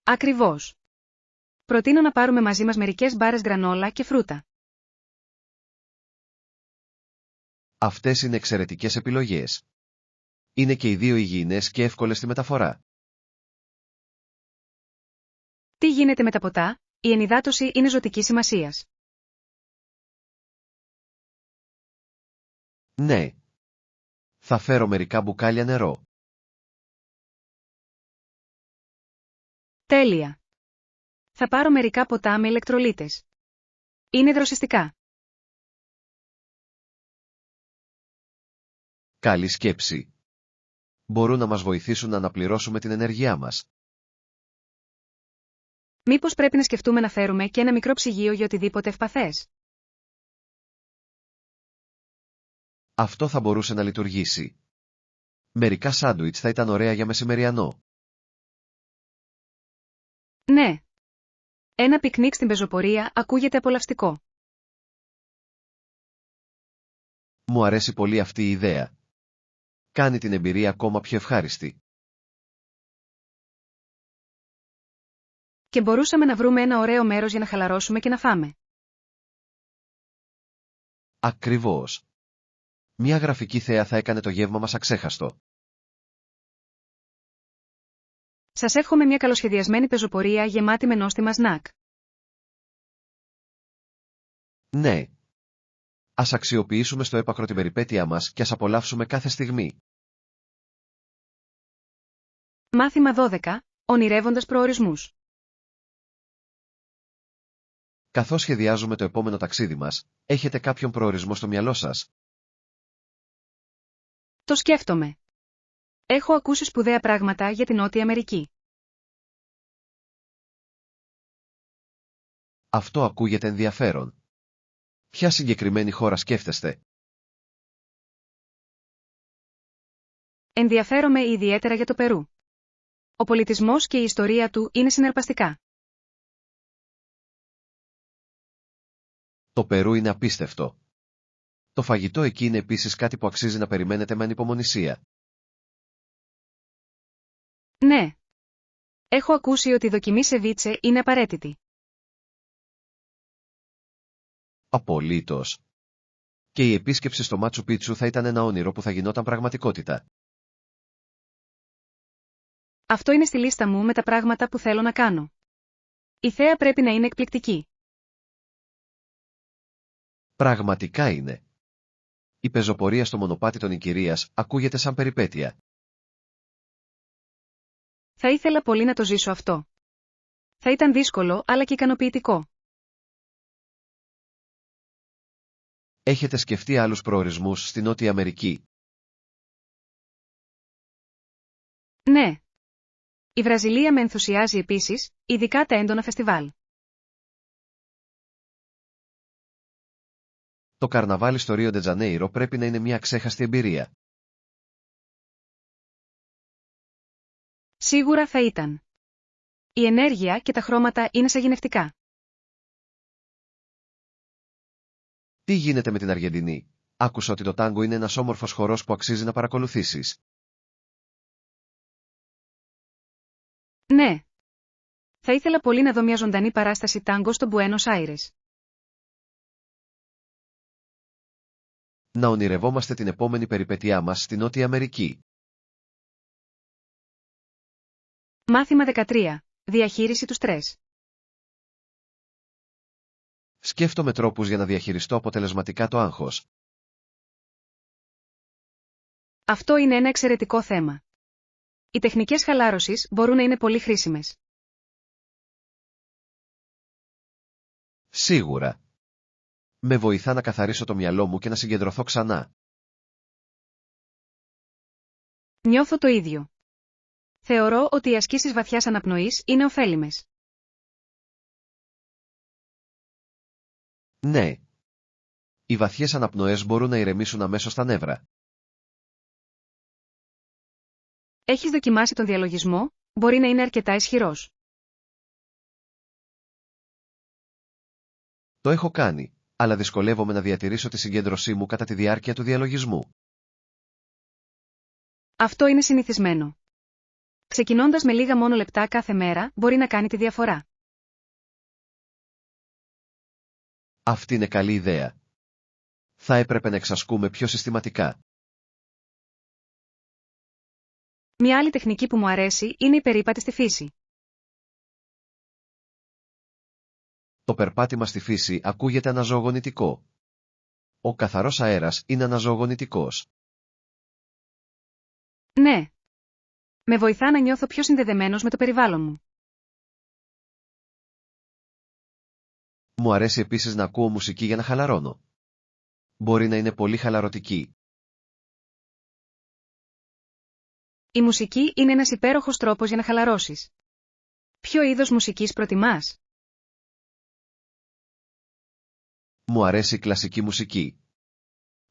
S1: Ακριβώς. Προτείνω να πάρουμε μαζί μας μερικές μπάρες γκρανόλα και φρούτα.
S2: Αυτές είναι εξαιρετικές επιλογές. Είναι και οι δύο υγιεινές και εύκολες στη μεταφορά.
S1: Τι γίνεται με τα ποτά? Η ενυδάτωση είναι ζωτικής σημασίας.
S2: Ναι. Θα φέρω μερικά μπουκάλια νερό.
S1: Τέλεια. Θα πάρω μερικά ποτά με ηλεκτρολίτες. Είναι δροσιστικά.
S2: Καλή σκέψη. Μπορούν να μας βοηθήσουν να αναπληρώσουμε την ενέργειά μας.
S1: Μήπως πρέπει να σκεφτούμε να φέρουμε και ένα μικρό ψυγείο για οτιδήποτε ευπαθές?
S2: Αυτό θα μπορούσε να λειτουργήσει. Μερικά σάντουιτς θα ήταν ωραία για μεσημεριανό.
S1: Ναι. Ένα πικνίκ στην πεζοπορία ακούγεται απολαυστικό.
S2: Μου αρέσει πολύ αυτή η ιδέα. Κάνει την εμπειρία ακόμα πιο ευχάριστη.
S1: Και μπορούσαμε να βρούμε ένα ωραίο μέρος για να χαλαρώσουμε και να φάμε.
S2: Ακριβώς. Μια γραφική θέα θα έκανε το γεύμα μας αξέχαστο.
S1: Σας εύχομαι μια καλοσχεδιασμένη πεζοπορία γεμάτη με νόστιμα σνακ.
S2: Ναι. Ας αξιοποιήσουμε στο έπακρο την περιπέτειά μας και ας απολαύσουμε κάθε στιγμή.
S1: Μάθημα 12. Ονειρεύοντας προορισμούς.
S2: Καθώς σχεδιάζουμε το επόμενο ταξίδι μας, έχετε κάποιον προορισμό στο μυαλό σας?
S1: Το σκέφτομαι. Έχω ακούσει σπουδαία πράγματα για την Νότια Αμερική.
S2: Αυτό ακούγεται ενδιαφέρον. Ποια συγκεκριμένη χώρα σκέφτεστε?
S1: Ενδιαφέρομαι ιδιαίτερα για το Περού. Ο πολιτισμός και η ιστορία του είναι συναρπαστικά.
S2: Το Περού είναι απίστευτο. Το φαγητό εκεί είναι επίσης κάτι που αξίζει να περιμένετε με ανυπομονησία.
S1: Ναι. Έχω ακούσει ότι η δοκιμή σεβίτσε είναι απαραίτητη.
S2: Απολύτως. Και η επίσκεψη στο Μάτσου Πίτσου θα ήταν ένα όνειρο που θα γινόταν πραγματικότητα.
S1: Αυτό είναι στη λίστα μου με τα πράγματα που θέλω να κάνω. Η θέα πρέπει να είναι εκπληκτική.
S2: Πραγματικά είναι. Η πεζοπορία στο μονοπάτι των Ικηρίας ακούγεται σαν περιπέτεια.
S1: Θα ήθελα πολύ να το ζήσω αυτό. Θα ήταν δύσκολο αλλά και ικανοποιητικό.
S2: Έχετε σκεφτεί άλλους προορισμούς στη Νότια Αμερική?
S1: Ναι. Η Βραζιλία με ενθουσιάζει επίσης, ειδικά τα έντονα φεστιβάλ.
S2: Το καρναβάλι στο Ρίο ντε Τζανέιρο πρέπει να είναι μια αξέχαστη εμπειρία.
S1: Σίγουρα θα ήταν. Η ενέργεια και τα χρώματα είναι σαγηνευτικά.
S2: Τι γίνεται με την Αργεντινή? Άκουσα ότι το τάγκο είναι ένας όμορφος χορός που αξίζει να παρακολουθήσεις.
S1: Ναι. Θα ήθελα πολύ να δω μια ζωντανή παράσταση τάγκο στο Μπουένος Άιρες.
S2: Να ονειρευόμαστε την επόμενη περιπέτειά μας στη Νότια Αμερική.
S1: Μάθημα 13. Διαχείριση του στρες.
S2: Σκέφτομαι τρόπους για να διαχειριστώ αποτελεσματικά το άγχος.
S1: Αυτό είναι ένα εξαιρετικό θέμα. Οι τεχνικές χαλάρωσης μπορούν να είναι πολύ χρήσιμες.
S2: Σίγουρα. Με βοηθά να καθαρίσω το μυαλό μου και να συγκεντρωθώ ξανά.
S1: Νιώθω το ίδιο. Θεωρώ ότι οι ασκήσεις βαθιάς αναπνοής είναι ωφέλιμες.
S2: Ναι. Οι βαθιές αναπνοές μπορούν να ηρεμήσουν αμέσως τα νεύρα.
S1: Έχεις δοκιμάσει τον διαλογισμό? Μπορεί να είναι αρκετά ισχυρός.
S2: Το έχω κάνει, αλλά δυσκολεύομαι να διατηρήσω τη συγκέντρωσή μου κατά τη διάρκεια του διαλογισμού.
S1: Αυτό είναι συνηθισμένο. Ξεκινώντας με λίγα μόνο λεπτά κάθε μέρα, μπορεί να κάνει τη διαφορά.
S2: Αυτή είναι καλή ιδέα. Θα έπρεπε να εξασκούμε πιο συστηματικά.
S1: Μια άλλη τεχνική που μου αρέσει είναι η περίπατη στη φύση.
S2: Το περπάτημα στη φύση ακούγεται αναζωογονητικό. Ο καθαρός αέρας είναι αναζωογονητικός.
S1: Ναι. Με βοηθά να νιώθω πιο συνδεδεμένος με το περιβάλλον μου.
S2: Μου αρέσει επίσης να ακούω μουσική για να χαλαρώνω. Μπορεί να είναι πολύ χαλαρωτική.
S1: Η μουσική είναι ένας υπέροχος τρόπος για να χαλαρώσεις. Ποιο είδος μουσικής προτιμάς?
S2: Μου αρέσει η κλασική μουσική.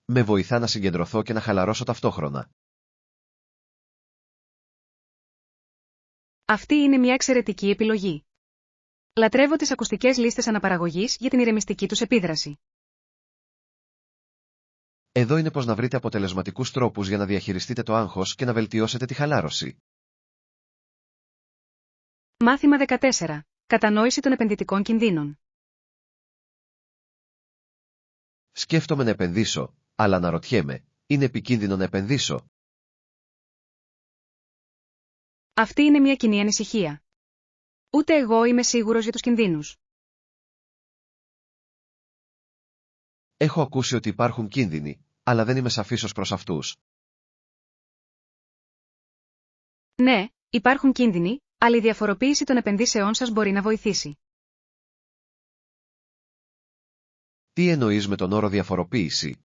S2: Με βοηθά να συγκεντρωθώ και να χαλαρώσω ταυτόχρονα.
S1: Αυτή είναι μια εξαιρετική επιλογή. Λατρεύω τις ακουστικές λίστες αναπαραγωγής για την ηρεμιστική τους επίδραση.
S2: Εδώ είναι πως να βρείτε αποτελεσματικούς τρόπους για να διαχειριστείτε το άγχος και να βελτιώσετε τη χαλάρωση.
S1: Μάθημα 14. Κατανόηση των επενδυτικών κινδύνων.
S2: Σκέφτομαι να επενδύσω, αλλά αναρωτιέμαι, είναι επικίνδυνο να επενδύσω?
S1: Αυτή είναι μια κοινή ανησυχία. Ούτε εγώ είμαι σίγουρος για τους κινδύνους.
S2: Έχω ακούσει ότι υπάρχουν κίνδυνοι, αλλά δεν είμαι σαφής ως προς αυτούς.
S1: Ναι, υπάρχουν κίνδυνοι, αλλά η διαφοροποίηση των επενδύσεών σας μπορεί να βοηθήσει.
S2: Τι εννοείς με τον όρο διαφοροποίηση?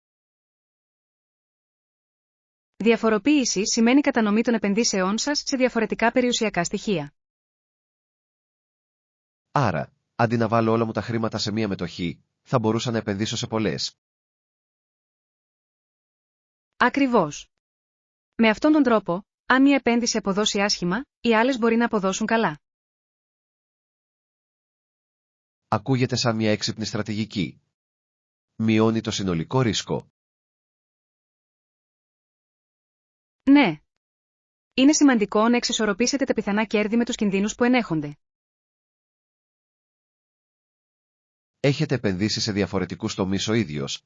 S1: Διαφοροποίηση σημαίνει κατανομή των επενδύσεών σας σε διαφορετικά περιουσιακά στοιχεία.
S2: Άρα, αντί να βάλω όλα μου τα χρήματα σε μία μετοχή, θα μπορούσα να επενδύσω σε πολλές.
S1: Ακριβώς. Με αυτόν τον τρόπο, αν μια επένδυση αποδώσει άσχημα, οι άλλες μπορεί να αποδώσουν καλά.
S2: Ακούγεται σαν μια έξυπνη στρατηγική. Μειώνει το συνολικό ρίσκο.
S1: Ναι. Είναι σημαντικό να εξισορροπήσετε τα πιθανά κέρδη με τους κινδύνους που ενέχονται.
S2: Έχετε επενδύσει σε διαφορετικούς τομείς ο ίδιος?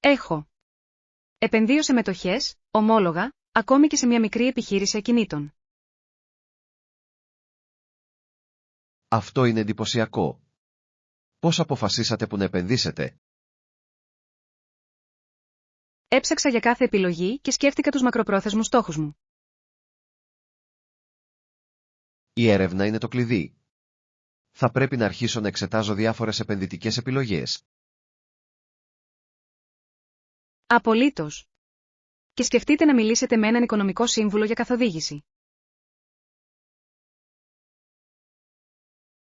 S1: Έχω. Επενδύω σε μετοχές, ομόλογα, ακόμη και σε μια μικρή επιχείρηση ακινήτων.
S2: Αυτό είναι εντυπωσιακό. Πώς αποφασίσατε που να επενδύσετε?
S1: Έψαξα για κάθε επιλογή και σκέφτηκα τους μακροπρόθεσμους στόχους μου.
S2: Η έρευνα είναι το κλειδί. Θα πρέπει να αρχίσω να εξετάζω διάφορες επενδυτικές επιλογές.
S1: Απολύτως. Και σκεφτείτε να μιλήσετε με έναν οικονομικό σύμβουλο για καθοδήγηση.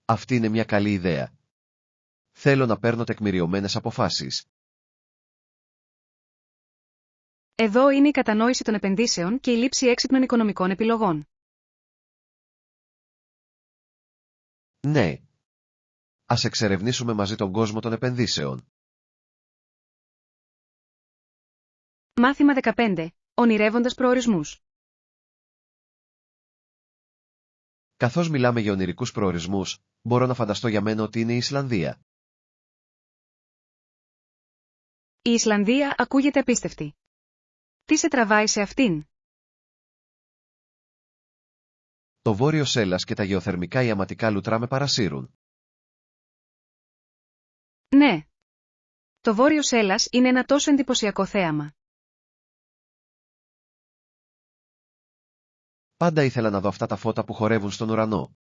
S2: Αυτή είναι μια καλή ιδέα. Θέλω να παίρνω τεκμηριωμένες αποφάσεις.
S1: Εδώ είναι η κατανόηση των επενδύσεων και η λήψη έξυπνων οικονομικών επιλογών.
S2: Ναι. Ας εξερευνήσουμε μαζί τον κόσμο των επενδύσεων.
S1: Μάθημα 15. Ονειρεύοντας προορισμούς.
S2: Καθώς μιλάμε για ονειρικούς προορισμούς, μπορώ να φανταστώ για μένα ότι είναι η Ισλανδία.
S1: Η Ισλανδία ακούγεται απίστευτη. Τι σε τραβάει σε αυτήν?
S2: Το βόρειο Σέλλας και τα γεωθερμικά ιαματικά λουτρά με παρασύρουν.
S1: Ναι. Το βόρειο Σέλλας είναι ένα τόσο εντυπωσιακό θέαμα.
S2: Πάντα ήθελα να δω αυτά τα φώτα που χορεύουν στον ουρανό.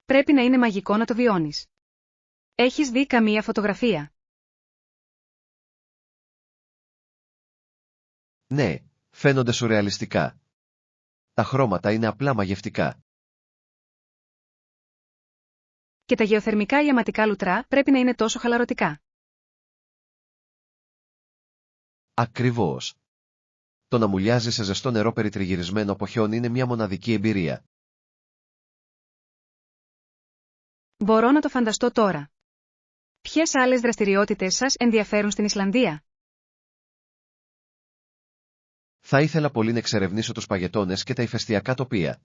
S1: Πρέπει να είναι μαγικό να το βιώνεις. Έχεις δει καμία φωτογραφία?
S2: Ναι, φαίνονται σουρεαλιστικά. Τα χρώματα είναι απλά μαγευτικά.
S1: Και τα γεωθερμικά ιαματικά λουτρά πρέπει να είναι τόσο χαλαρωτικά.
S2: Ακριβώς. Το να μουλιάζει σε ζεστό νερό περιτριγυρισμένο από χιόνι είναι μια μοναδική εμπειρία.
S1: Μπορώ να το φανταστώ τώρα. Ποιες άλλες δραστηριότητες σας ενδιαφέρουν στην Ισλανδία?
S2: Θα ήθελα πολύ να εξερευνήσω τους παγετώνες και τα ηφαιστειακά τοπία.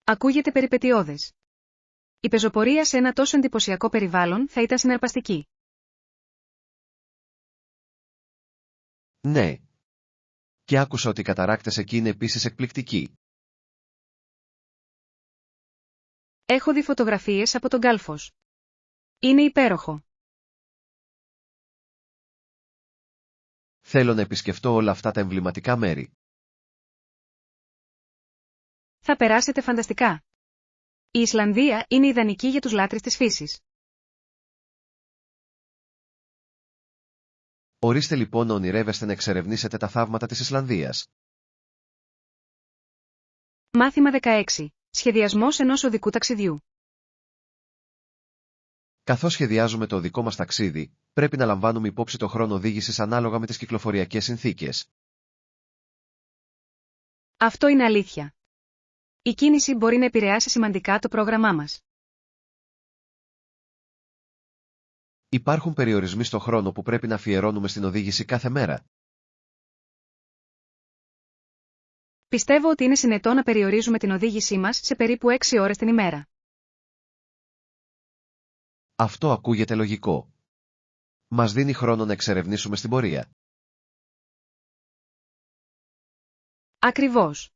S1: Ακούγεται περιπετειώδες. Η πεζοπορία σε ένα τόσο εντυπωσιακό περιβάλλον θα ήταν συναρπαστική.
S2: Ναι. Και άκουσα ότι οι καταράκτες εκεί είναι επίσης εκπληκτικοί.
S1: Έχω δει φωτογραφίες από τον Γκάλφος. Είναι υπέροχο.
S2: Θέλω να επισκεφτώ όλα αυτά τα εμβληματικά μέρη.
S1: Θα περάσετε φανταστικά. Η Ισλανδία είναι ιδανική για τους λάτρεις της φύσης.
S2: Ορίστε λοιπόν να ονειρεύεστε να εξερευνήσετε τα θαύματα της Ισλανδίας.
S1: Μάθημα 16. Σχεδιασμός ενός οδικού ταξιδιού.
S2: Καθώς σχεδιάζουμε το οδικό μας ταξίδι, πρέπει να λαμβάνουμε υπόψη το χρόνο οδήγησης ανάλογα με τις κυκλοφοριακές συνθήκες.
S1: Αυτό είναι αλήθεια. Η κίνηση μπορεί να επηρεάσει σημαντικά το πρόγραμμά μας.
S2: Υπάρχουν περιορισμοί στο χρόνο που πρέπει να αφιερώνουμε στην οδήγηση κάθε μέρα.
S1: Πιστεύω ότι είναι συνετό να περιορίζουμε την οδήγησή μας σε περίπου 6 ώρες την ημέρα.
S2: Αυτό ακούγεται λογικό. Μας δίνει χρόνο να εξερευνήσουμε στην πορεία.
S1: Ακριβώς.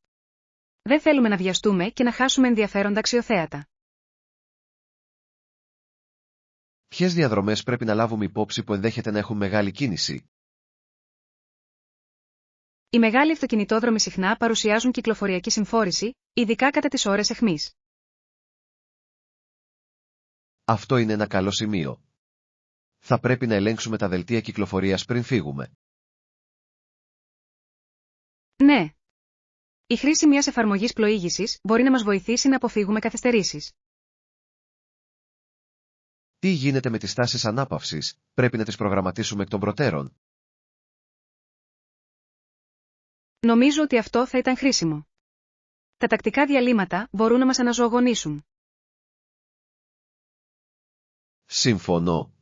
S1: Δεν θέλουμε να βιαστούμε και να χάσουμε ενδιαφέροντα αξιοθέατα.
S2: Ποιες διαδρομές πρέπει να λάβουμε υπόψη που ενδέχεται να έχουν μεγάλη κίνηση?
S1: Οι μεγάλοι αυτοκινητόδρομοι συχνά παρουσιάζουν κυκλοφοριακή συμφόρηση, ειδικά κατά τις ώρες αιχμής.
S2: Αυτό είναι ένα καλό σημείο. Θα πρέπει να ελέγξουμε τα δελτία κυκλοφορίας πριν φύγουμε.
S1: Ναι. Η χρήση μιας εφαρμογής πλοήγησης μπορεί να μας βοηθήσει να αποφύγουμε καθυστερήσεις.
S2: Τι γίνεται με τις τάσεις ανάπαυσης, πρέπει να τις προγραμματίσουμε εκ των προτέρων?
S1: Νομίζω ότι αυτό θα ήταν χρήσιμο. Τα τακτικά διαλύματα μπορούν να μας αναζωογονήσουν.
S2: Συμφωνώ.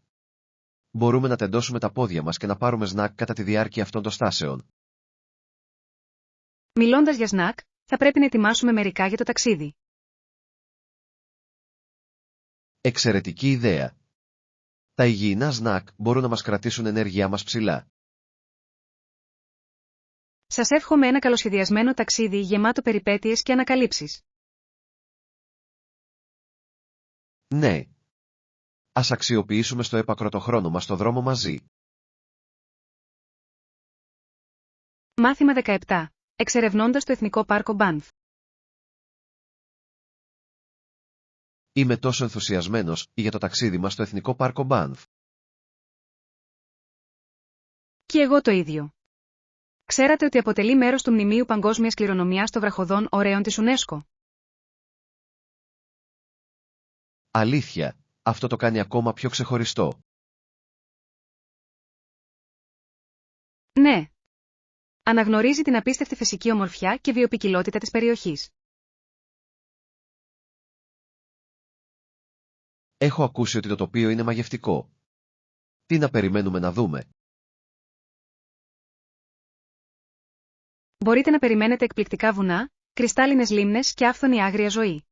S2: Μπορούμε να τεντώσουμε τα πόδια μας και να πάρουμε σνακ κατά τη διάρκεια αυτών των στάσεων.
S1: Μιλώντας για σνακ, θα πρέπει να ετοιμάσουμε μερικά για το ταξίδι.
S2: Εξαιρετική ιδέα. Τα υγιεινά σνακ μπορούν να μας κρατήσουν ενέργειά μας ψηλά.
S1: Σας εύχομαι ένα καλοσχεδιασμένο ταξίδι γεμάτο περιπέτειες και ανακαλύψεις.
S2: Ναι. Ας αξιοποιήσουμε στο έπακρο το χρόνο μας στο δρόμο μαζί.
S1: Μάθημα 17. Εξερευνώντας το Εθνικό Πάρκο Μπάνφ.
S2: Είμαι τόσο ενθουσιασμένος για το ταξίδι μας στο Εθνικό Πάρκο Μπάνφ.
S1: Και εγώ το ίδιο. Ξέρατε ότι αποτελεί μέρος του Μνημείου Παγκόσμιας Κληρονομιάς των Βραχωδών Ωραίων της UNESCO?
S2: Αλήθεια, αυτό το κάνει ακόμα πιο ξεχωριστό.
S1: Ναι. Αναγνωρίζει την απίστευτη φυσική ομορφιά και βιοποικιλότητα της περιοχής.
S2: Έχω ακούσει ότι το τοπίο είναι μαγευτικό. Τι να περιμένουμε να δούμε?
S1: Μπορείτε να περιμένετε εκπληκτικά βουνά, κρυστάλλινες λίμνες και άφθονη άγρια ζωή.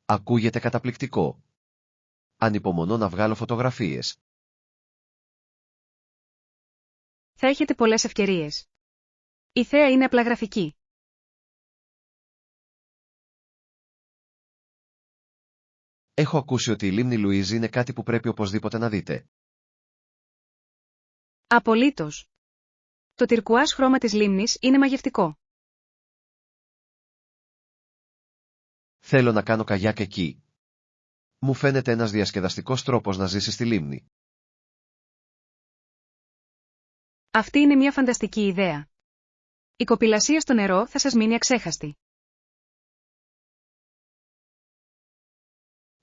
S2: Ακούγεται καταπληκτικό. Ανυπομονώ να βγάλω φωτογραφίες.
S1: Θα έχετε πολλές ευκαιρίες. Η θέα είναι απλά γραφική.
S2: Έχω ακούσει ότι η λίμνη Λουίζ είναι κάτι που πρέπει οπωσδήποτε να δείτε.
S1: Απολύτως. Το τυρκουάζ χρώμα της λίμνης είναι μαγευτικό.
S2: Θέλω να κάνω καγιάκ εκεί. Μου φαίνεται ένας διασκεδαστικός τρόπος να ζήσεις στη λίμνη.
S1: Αυτή είναι μια φανταστική ιδέα. Η κοπηλασία στο νερό θα σας μείνει αξέχαστη.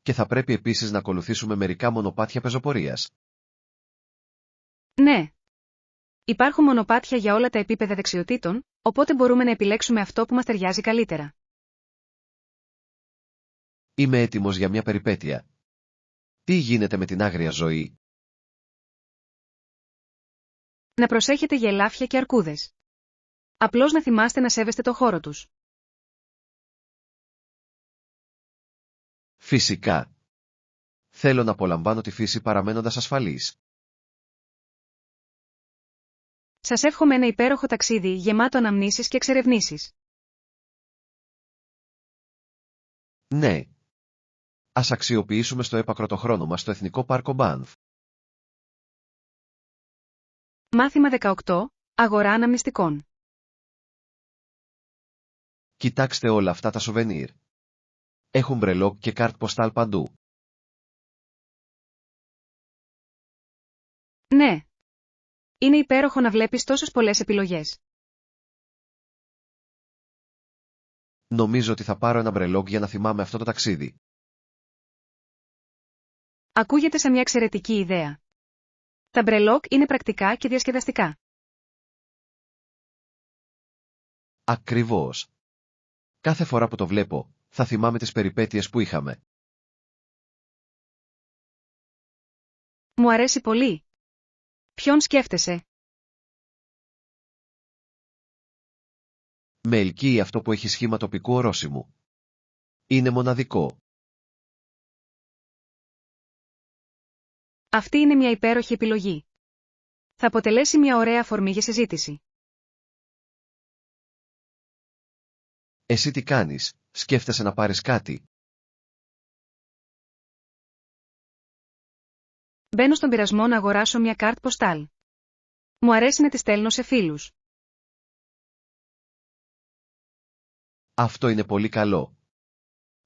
S2: Και θα πρέπει επίσης να ακολουθήσουμε μερικά μονοπάτια πεζοπορίας.
S1: Ναι. Υπάρχουν μονοπάτια για όλα τα επίπεδα δεξιοτήτων, οπότε μπορούμε να επιλέξουμε αυτό που μας ταιριάζει καλύτερα.
S2: Είμαι έτοιμος για μια περιπέτεια. Τι γίνεται με την άγρια ζωή?
S1: Να προσέχετε για ελάφια και αρκούδες. Απλώς να θυμάστε να σέβεστε το χώρο τους.
S2: Φυσικά. Θέλω να απολαμβάνω τη φύση παραμένοντας ασφαλής.
S1: Σας εύχομαι ένα υπέροχο ταξίδι γεμάτο αναμνήσεις και εξερευνήσεις.
S2: Ναι. Ας αξιοποιήσουμε στο έπακρο το χρόνο μας στο Εθνικό Πάρκο Μπάνφ.
S1: Μάθημα 18. Αγορά αναμνηστικών.
S2: Κοιτάξτε όλα αυτά τα σουβενίρ. Έχουν μπρελόκ και κάρτ ποστάλ παντού.
S1: Ναι. Είναι υπέροχο να βλέπεις τόσες πολλές επιλογές.
S2: Νομίζω ότι θα πάρω ένα μπρελόκ για να θυμάμαι αυτό το ταξίδι.
S1: Ακούγεται σαν μια εξαιρετική ιδέα. Τα μπρελόκ είναι πρακτικά και διασκεδαστικά.
S2: Ακριβώς. Κάθε φορά που το βλέπω, θα θυμάμαι τις περιπέτειες που είχαμε.
S1: Μου αρέσει πολύ. Ποιον σκέφτεσαι?
S2: Με ελκύει αυτό που έχει σχήμα τοπικού ορόσημου. Είναι μοναδικό.
S1: Αυτή είναι μια υπέροχη επιλογή. Θα αποτελέσει μια ωραία αφορμή για συζήτηση.
S2: Εσύ τι κάνεις, σκέφτεσαι να πάρεις κάτι?
S1: Μπαίνω στον πειρασμό να αγοράσω μια κάρτ ποστάλ. Μου αρέσει να τη στέλνω σε φίλους.
S2: Αυτό είναι πολύ καλό.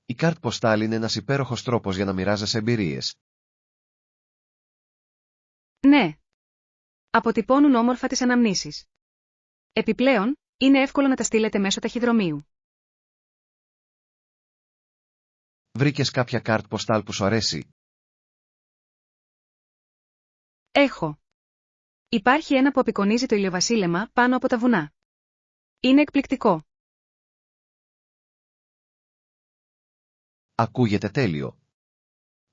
S2: Η κάρτ ποστάλ είναι ένας υπέροχος τρόπος για να μοιράζεσαι εμπειρίες.
S1: Ναι. Αποτυπώνουν όμορφα τις αναμνήσεις. Επιπλέον, είναι εύκολο να τα στείλετε μέσω ταχυδρομείου.
S2: Βρήκες κάποια κάρτ ποστάλ που σου αρέσει?
S1: Έχω. Υπάρχει ένα που απεικονίζει το ηλιοβασίλεμα πάνω από τα βουνά. Είναι εκπληκτικό.
S2: Ακούγεται τέλειο.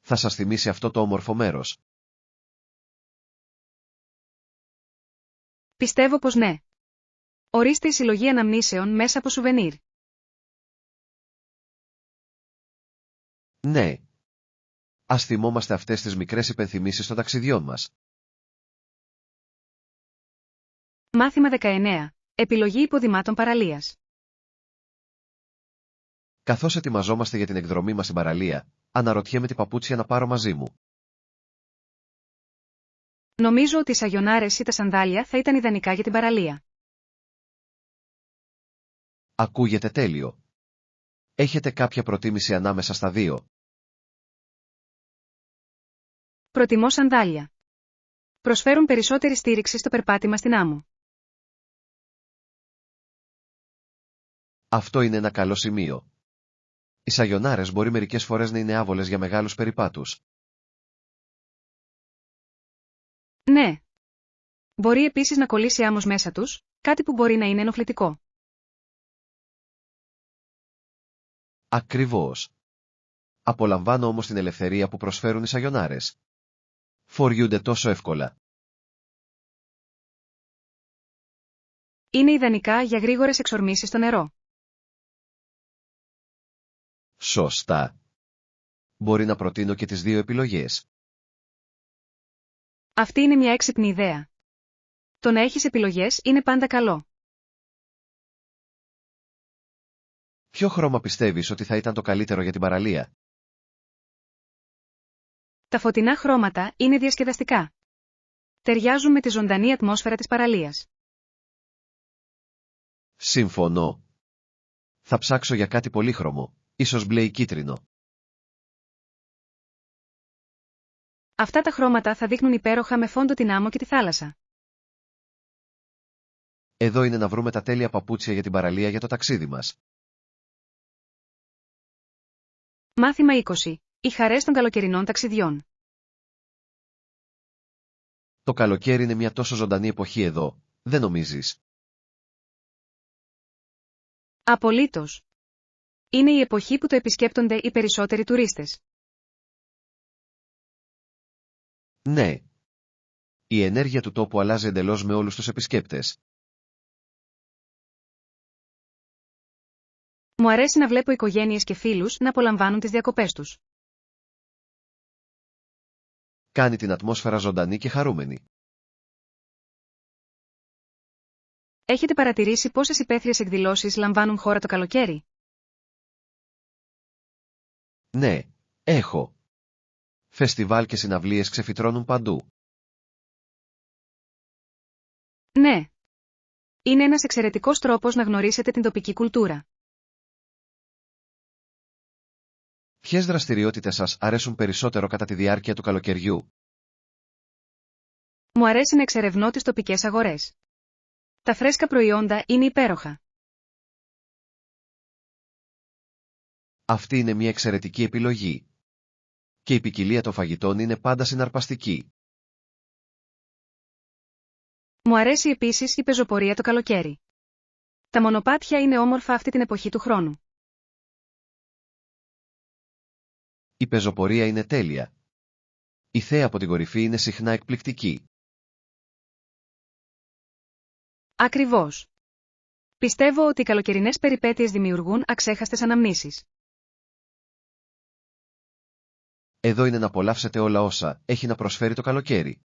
S2: Θα σας θυμίσει αυτό το όμορφο μέρος.
S1: Πιστεύω πως ναι. Ορίστε η συλλογή αναμνήσεων μέσα από σουβενίρ.
S2: Ναι. Ας θυμόμαστε αυτές τις μικρές υπενθυμίσεις των ταξιδιών μας.
S1: Μάθημα 19. Επιλογή υποδημάτων παραλίας.
S2: Καθώς ετοιμαζόμαστε για την εκδρομή μας στην παραλία, αναρωτιέμαι τι παπούτσια να πάρω μαζί μου.
S1: Νομίζω ότι οι σαγιονάρες ή τα σανδάλια θα ήταν ιδανικά για την παραλία.
S2: Ακούγεται τέλειο. Έχετε κάποια προτίμηση ανάμεσα στα δύο?
S1: Προτιμώ σανδάλια. Προσφέρουν περισσότερη στήριξη στο περπάτημα στην άμμο.
S2: Αυτό είναι ένα καλό σημείο. Οι σαγιονάρες μπορεί μερικές φορές να είναι άβολες για μεγάλους περιπάτους.
S1: Ναι. Μπορεί επίσης να κολλήσει άμμος μέσα τους, κάτι που μπορεί να είναι ενοχλητικό.
S2: Ακριβώς. Απολαμβάνω όμως την ελευθερία που προσφέρουν οι σαγιονάρες. Φοριούνται τόσο εύκολα.
S1: Είναι ιδανικά για γρήγορες εξορμήσεις στο νερό.
S2: Σωστά. Μπορεί να προτείνω και τις δύο επιλογές.
S1: Αυτή είναι μια έξυπνη ιδέα. Το να έχεις επιλογές είναι πάντα καλό.
S2: Ποιο χρώμα πιστεύεις ότι θα ήταν το καλύτερο για την παραλία?
S1: Τα φωτεινά χρώματα είναι διασκεδαστικά. Ταιριάζουν με τη ζωντανή ατμόσφαιρα της παραλίας.
S2: Συμφωνώ. Θα ψάξω για κάτι πολύχρωμο, ίσως μπλε ή κίτρινο.
S1: Αυτά τα χρώματα θα δείχνουν υπέροχα με φόντο την άμμο και τη θάλασσα.
S2: Εδώ είναι να βρούμε τα τέλεια παπούτσια για την παραλία για το ταξίδι μας.
S1: Μάθημα 20. Οι χαρές των καλοκαιρινών ταξιδιών.
S2: Το καλοκαίρι είναι μια τόσο ζωντανή εποχή εδώ, δεν νομίζεις?
S1: Απολύτως. Είναι η εποχή που το επισκέπτονται οι περισσότεροι τουρίστες.
S2: Ναι. Η ενέργεια του τόπου αλλάζει εντελώς με όλους τους επισκέπτες.
S1: Μου αρέσει να βλέπω οικογένειες και φίλους να απολαμβάνουν τις διακοπές τους.
S2: Κάνει την ατμόσφαιρα ζωντανή και χαρούμενη.
S1: Έχετε παρατηρήσει πόσες υπαίθριες εκδηλώσεις λαμβάνουν χώρα το καλοκαίρι?
S2: Ναι, έχω. Φεστιβάλ και συναυλίες ξεφυτρώνουν παντού.
S1: Ναι. Είναι ένας εξαιρετικός τρόπος να γνωρίσετε την τοπική κουλτούρα.
S2: Ποιες δραστηριότητες σας αρέσουν περισσότερο κατά τη διάρκεια του καλοκαιριού?
S1: Μου αρέσει να εξερευνώ τις τοπικές αγορές. Τα φρέσκα προϊόντα είναι υπέροχα.
S2: Αυτή είναι μια εξαιρετική επιλογή. Και η ποικιλία των φαγητών είναι πάντα συναρπαστική.
S1: Μου αρέσει επίσης η πεζοπορία το καλοκαίρι. Τα μονοπάτια είναι όμορφα αυτή την εποχή του χρόνου.
S2: Η πεζοπορία είναι τέλεια. Η θέα από την κορυφή είναι συχνά εκπληκτική.
S1: Ακριβώς. Πιστεύω ότι οι καλοκαιρινές περιπέτειες δημιουργούν αξέχαστες αναμνήσεις.
S2: Εδώ είναι να απολαύσετε όλα όσα έχει να προσφέρει το καλοκαίρι.